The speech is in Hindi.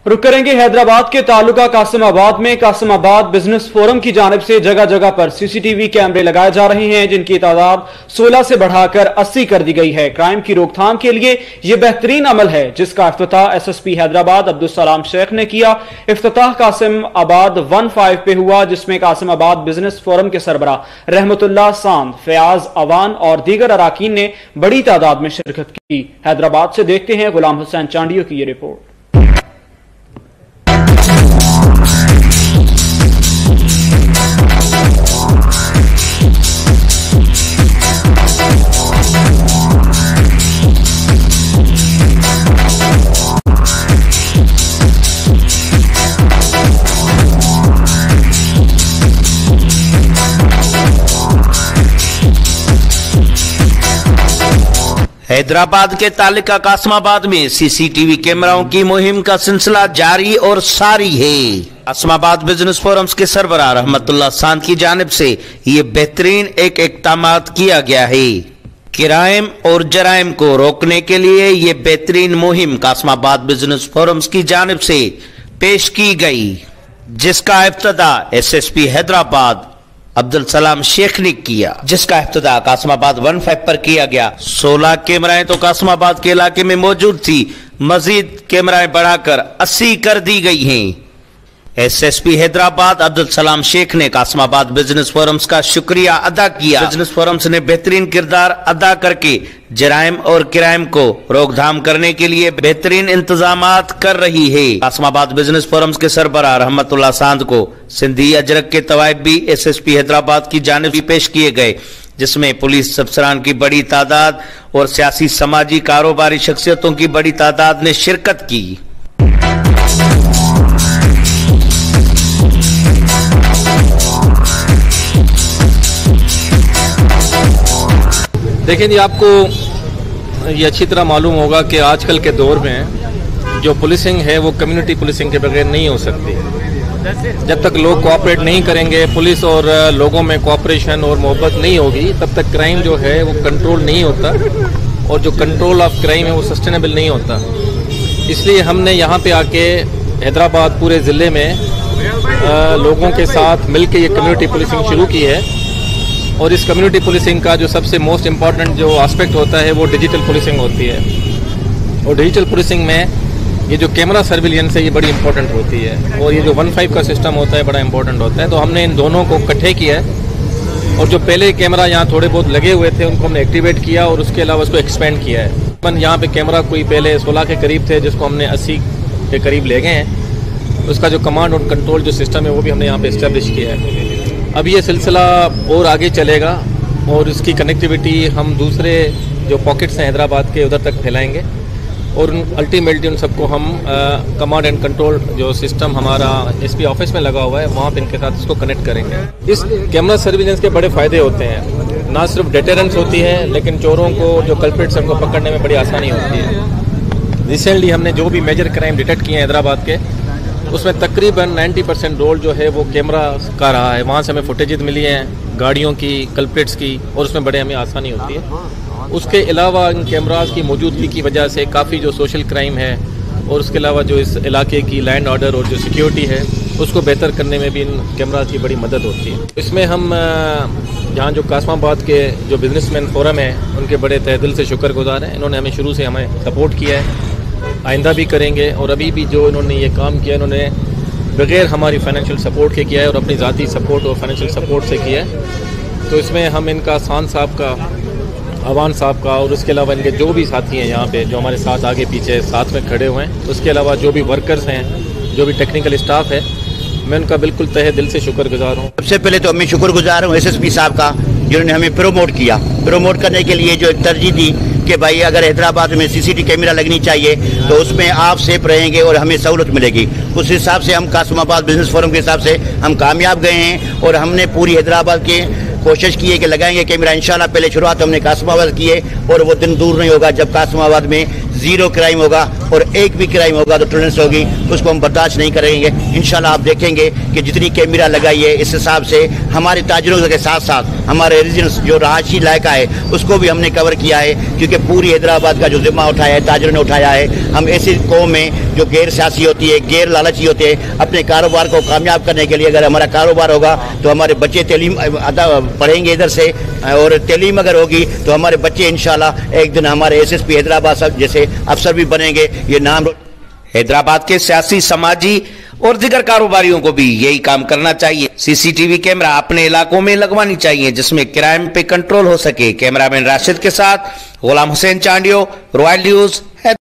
रुक करेंगे हैदराबाद के तालुका कासिमाबाद में। कासिमाबाद बिजनेस फोरम की जानिब से जगह जगह पर सीसीटीवी कैमरे लगाए जा रहे हैं, जिनकी तादाद 16 से बढ़ाकर 80 कर दी गई है। क्राइम की रोकथाम के लिए यह बेहतरीन अमल है, जिसका इफ्तिताह एसएसपी हैदराबाद अब्दुल सलाम शेख ने किया। इफ्तिताह कासिमाबाद 15 पे हुआ, जिसमें कासिमाबाद बिजनेस फोरम के सरबराह रहमतुल्लाह सांद, फयाज अवान और दीगर अराकीन ने बड़ी तादाद में शिरकत की। हैदराबाद से देखते हैं गुलाम हुसैन चांडियो की यह रिपोर्ट। हैदराबाद के तालुका कासिमाबाद में सीसीटीवी कैमराओं की मुहिम का सिलसिला जारी और सारी है। कासिमाबाद बिजनेस फोरम्स के सरबराह रहमतुल्लाह सांद की जानिब से ये बेहतरीन एक इक़दाम किया गया है। क्राइम और जराइम को रोकने के लिए ये बेहतरीन मुहिम कासिमाबाद बिजनेस फोरम्स की जानिब से पेश की गई, जिसका इफ्तिताह एसएसपी हैदराबाद अब्दुल सलाम शेख ने किया, जिसका इफ्तिताह कासिमाबाद 15 पर किया गया। 16 कैमराएं तो कासिमाबाद के इलाके में मौजूद थी, मजीद कैमराएं बढ़ाकर 80 कर दी गई हैं। एसएसपी हैदराबाद अब्दुल सलाम शेख ने कासिमाबाद बिजनेस फोरम्स का शुक्रिया अदा किया। बिजनेस फोरम्स ने बेहतरीन किरदार अदा करके जराइम और क्राइम को रोकथाम करने के लिए बेहतरीन इंतजामात कर रही है। कासिमाबाद बिजनेस फोरम्स के सरबराह रहमतुल्लाह सांद को सिंधी अजरक के तवाइफ भी एसएसपी हैदराबाद की जानिब से पेश किए गए, जिसमें पुलिस अफसरान की बड़ी तादाद और सियासी समाजी कारोबारी शख्सियतों की बड़ी तादाद ने शिरकत की। देखिए जी, आपको ये अच्छी तरह मालूम होगा कि आजकल के दौर में जो पुलिसिंग है वो कम्युनिटी पुलिसिंग के बगैर नहीं हो सकती। जब तक लोग कोऑपरेट नहीं करेंगे, पुलिस और लोगों में कोऑपरेशन और मोहब्बत नहीं होगी, तब तक क्राइम जो है वो कंट्रोल नहीं होता, और जो कंट्रोल ऑफ क्राइम है वो सस्टेनेबल नहीं होता। इसलिए हमने यहाँ पे आके हैदराबाद पूरे ज़िले में लोगों के साथ मिल के ये कम्युनिटी पुलिसिंग शुरू की है। और इस कम्युनिटी पुलिसिंग का जो सबसे मोस्ट इम्पॉर्टेंट जो एस्पेक्ट होता है वो डिजिटल पुलिसिंग होती है। और डिजिटल पुलिसिंग में ये जो कैमरा सर्विलियंस है ये बड़ी इंपॉर्टेंट होती है, और ये जो 15 का सिस्टम होता है बड़ा इंपॉर्टेंट होता है। तो हमने इन दोनों को इकट्ठे किया है, और जो पहले कैमरा यहाँ थोड़े बहुत लगे हुए थे उनको हमने एक्टिवेट किया, और उसके अलावा उसको एक्सपेंड किया है। यहाँ पे कैमरा कोई पहले 16 के करीब थे, जिसको हमने 80 के करीब ले गए हैं। उसका जो कमांड और कंट्रोल जो सिस्टम है वो भी हमने यहाँ पे इस्टेब्लिश किया है। अब ये सिलसिला और आगे चलेगा, और इसकी कनेक्टिविटी हम दूसरे जो पॉकेट्स हैं हैदराबाद के उधर तक फैलाएंगे, और अल्टीमेटली उन सबको हम कमांड एंड कंट्रोल जो सिस्टम हमारा एसपी ऑफिस में लगा हुआ है वहाँ पे इनके साथ इसको कनेक्ट करेंगे। इस कैमरा सर्विलेंस के बड़े फ़ायदे होते हैं, ना सिर्फ डिटेरेंस होती है, लेकिन चोरों को जो कल्प्रिट्स हैं उनको पकड़ने में बड़ी आसानी होती है। रिसेंटली हमने जो भी मेजर क्राइम डिटेक्ट किए हैं हैदराबाद के, उसमें तकरीबन 90% रोल जो है वो कैमरा का रहा है। वहाँ से हमें फुटेजेस मिली हैं गाड़ियों की, कल्प्रिट्स की, और उसमें बड़े हमें आसानी होती है। उसके अलावा इन कैमरास की मौजूदगी की वजह से काफ़ी जो सोशल क्राइम है, और उसके अलावा जो इस इलाके की लैंड ऑर्डर और जो सिक्योरिटी है उसको बेहतर करने में भी इन कैमरास की बड़ी मदद होती है। इसमें हम यहाँ जो कासिमाबाद के जो बिजनेसमैन फोरम है उनके बड़े तहे दिल से शुक्रगुजार हैं। इन्होंने हमें शुरू से हमें सपोर्ट किया है, आइंदा भी करेंगे, और अभी भी जो इन्होंने ये काम किया इन्होंने बगैर हमारी फाइनेंशियल सपोर्ट के किया है, और अपनी ज़ाती सपोर्ट और फाइनेंशियल सपोर्ट से किया है। तो इसमें हम इनका सांद साहब का, अवान साहब का, और उसके अलावा इनके जो भी साथी हैं यहाँ पे जो हमारे साथ आगे पीछे साथ में खड़े हुए हैं, उसके अलावा जो भी वर्कर्स हैं, जो भी टेक्निकल स्टाफ है, मैं उनका बिल्कुल तहे दिल से शुक्रगुजार हूँ। सबसे पहले तो मैं शुक्रगुजार हूँ एसएसपी साहब का, जिन्होंने हमें प्रमोट किया। प्रमोट करने के लिए जो एक तरजीह दी कि भाई अगर हैदराबाद में सीसीटीवी कैमरा लगनी चाहिए तो उसमें आप सेफ रहेंगे और हमें सहूलत मिलेगी। उस हिसाब से हम कासिमाबाद बिजनेस फोरम के हिसाब से हम कामयाब गए हैं, और हमने पूरी हैदराबाद के कोशिश की है कि लगाएंगे कैमरा। इंशाल्लाह पहले शुरुआत हमने कासिमाबाद की है, और वो दिन दूर नहीं होगा जब कासिमाबाद में 0 क्राइम होगा, और एक भी क्राइम होगा तो टॉलरेंस होगी, उसको हम बर्दाश्त नहीं करेंगे। इंशाल्लाह आप देखेंगे कि जितनी कैमरा लगाई है इस हिसाब से हमारे ताजरों के साथ साथ हमारे रीजन्स जो रहायशी इलाका है उसको भी हमने कवर किया है, क्योंकि पूरी हैदराबाद का जो जिम्मा उठाया है ताजरों ने उठाया है। हम ऐसी कौम में जो गैर सियासी होती है, गैर लालची होते हैं, अपने कारोबार को कामयाब करने के लिए अगर हमारा कारोबार होगा तो हमारे बच्चे तालीम पढ़ेंगे इधर से, और तालीम अगर होगी तो हमारे बच्चे इंशाल्लाह एक दिन हमारे SSP हैदराबाद जैसे अफसर भी बनेंगे। ये नाम हैदराबाद के सियासी, समाजी और दिगर कारोबारियों को भी यही काम करना चाहिए। CCTV कैमरा अपने इलाकों में लगवानी चाहिए जिसमें क्राइम पे कंट्रोल हो सके। कैमरामैन राशिद के साथ गुलाम हुसैन चांडियो, रॉयल न्यूज,